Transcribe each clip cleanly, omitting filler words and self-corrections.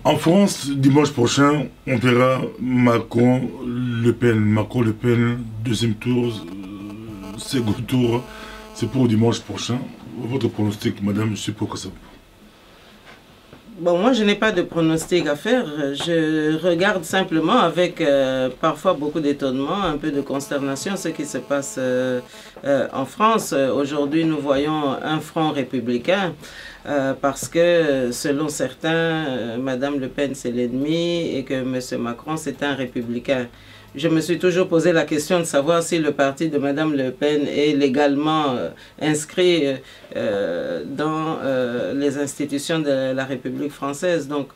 En France, dimanche prochain, on verra Macron-Le Pen. Macron-Le Pen, deuxième tour, second tour. C'est pour dimanche prochain. Votre pronostic, madame, je sais pas que ça. Bon, moi, je n'ai pas de pronostic à faire. Je regarde simplement avec parfois beaucoup d'étonnement, un peu de consternation, ce qui se passe en France. Aujourd'hui, nous voyons un front républicain parce que, selon certains, Madame Le Pen, c'est l'ennemi et que Monsieur Macron, c'est un républicain. Je me suis toujours posé la question de savoir si le parti de Madame Le Pen est légalement inscrit dans les institutions de la République française. Donc,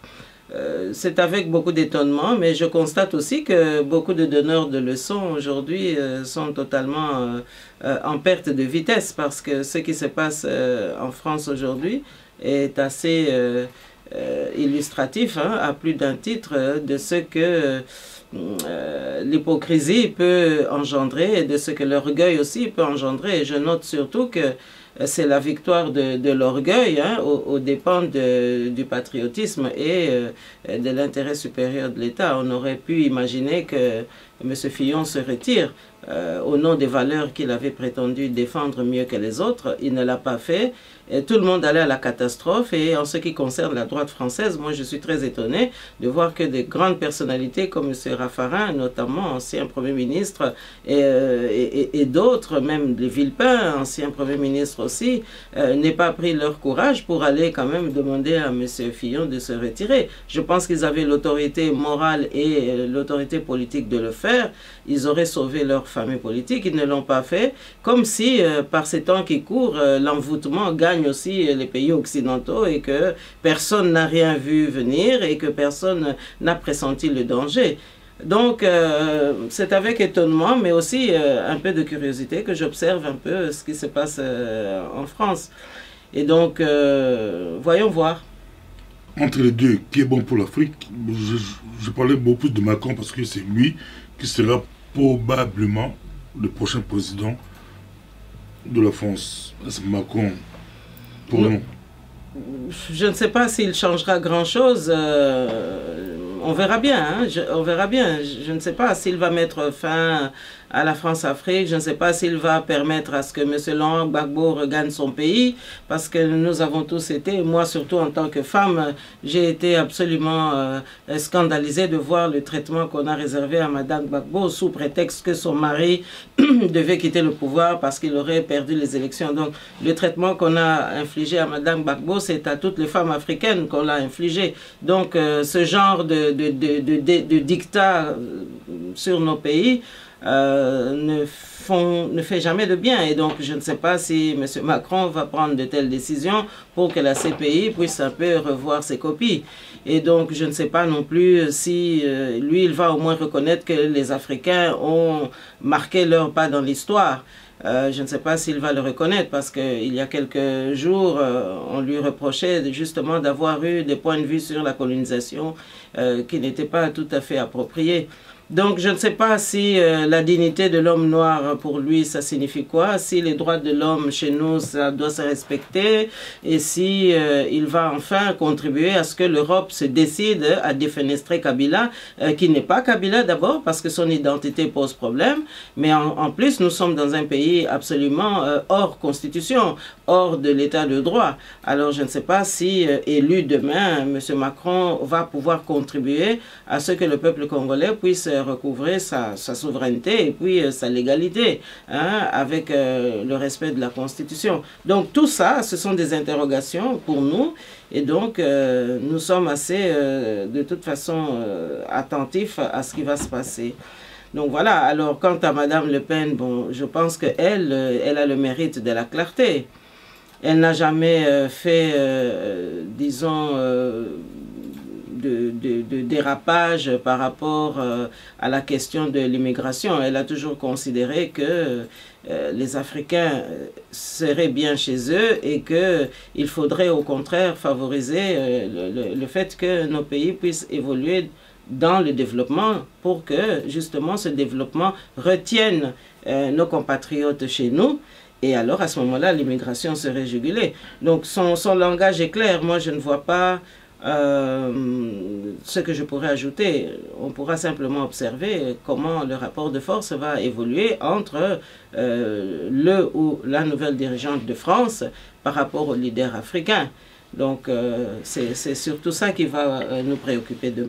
c'est avec beaucoup d'étonnement, mais je constate aussi que beaucoup de donneurs de leçons aujourd'hui sont totalement en perte de vitesse parce que ce qui se passe en France aujourd'hui est assez illustratif, hein, à plus d'un titre, de ce que l'hypocrisie peut engendrer et de ce que l'orgueil aussi peut engendrer. Et je note surtout que c'est la victoire de l'orgueil, hein, aux dépens du patriotisme et de l'intérêt supérieur de l'État. On aurait pu imaginer que M. Fillon se retire au nom des valeurs qu'il avait prétendu défendre mieux que les autres. Il ne l'a pas fait. Et tout le monde allait à la catastrophe. Et en ce qui concerne la droite française, moi je suis très étonné de voir que des grandes personnalités comme M. Raffarin, notamment ancien Premier ministre, et d'autres, même les Villepin, ancien Premier ministre aussi, n'aient pas pris leur courage pour aller quand même demander à M. Fillon de se retirer. Je pense qu'ils avaient l'autorité morale et l'autorité politique de le faire. Ils auraient sauvé leur famille politique. Ils ne l'ont pas fait. Comme si, par ces temps qui courent, l'envoûtement gagne aussi les pays occidentaux et que personne n'a rien vu venir et que personne n'a pressenti le danger. Donc, c'est avec étonnement, mais aussi un peu de curiosité que j'observe un peu ce qui se passe en France. Et donc, voyons voir. Entre les deux, qui est bon pour l'Afrique, je parlais beaucoup plus de Macron parce que c'est lui qui sera probablement le prochain président de la France. C'est Macron. Pour nous. Je ne sais pas s'il changera grand-chose. On verra bien. Hein, on verra bien. Je ne sais pas s'il va mettre fin à la France-Afrique. Je ne sais pas s'il va permettre à ce que M. Laurent Gbagbo regagne son pays. Parce que nous avons tous été, moi surtout en tant que femme, j'ai été absolument scandalisée de voir le traitement qu'on a réservé à Mme Gbagbo sous prétexte que son mari devait quitter le pouvoir parce qu'il aurait perdu les élections. Donc le traitement qu'on a infligé à Mme Gbagbo, c'est à toutes les femmes africaines qu'on l'a infligé. Donc ce genre de dictat sur nos pays ne fait jamais de bien. Et donc, je ne sais pas si M. Macron va prendre de telles décisions pour que la CPI puisse un peu revoir ses copies. Et donc, je ne sais pas non plus si lui, il va au moins reconnaître que les Africains ont marqué leur pas dans l'histoire. Je ne sais pas s'il va le reconnaître parce qu'il y a quelques jours, on lui reprochait justement d'avoir eu des points de vue sur la colonisation qui n'étaient pas tout à fait appropriés. Donc, je ne sais pas si la dignité de l'homme noir, pour lui, ça signifie quoi, si les droits de l'homme chez nous, ça doit se respecter, et si il va enfin contribuer à ce que l'Europe se décide à défenestrer Kabila, qui n'est pas Kabila d'abord, parce que son identité pose problème, mais en plus, nous sommes dans un pays absolument hors constitution, hors de l'état de droit. Alors, je ne sais pas si, élu demain, M. Macron va pouvoir contribuer à ce que le peuple congolais puisse recouvrer sa souveraineté et puis sa légalité, hein, avec le respect de la Constitution. Donc tout ça, ce sont des interrogations pour nous et donc nous sommes assez de toute façon attentifs à ce qui va se passer. Donc voilà, alors quant à Mme Le Pen, bon, je pense qu'elle a le mérite de la clarté. Elle n'a jamais fait, disons, de dérapage par rapport à la question de l'immigration. Elle a toujours considéré que les Africains seraient bien chez eux et qu'il faudrait au contraire favoriser le fait que nos pays puissent évoluer dans le développement pour que justement ce développement retienne nos compatriotes chez nous. Et alors, à ce moment-là, l'immigration serait jugulée. Donc, son langage est clair. Moi, je ne vois pas Ce que je pourrais ajouter, on pourra simplement observer comment le rapport de force va évoluer entre le ou la nouvelle dirigeante de France par rapport aux leaders africains. Donc c'est surtout ça qui va nous préoccuper demain.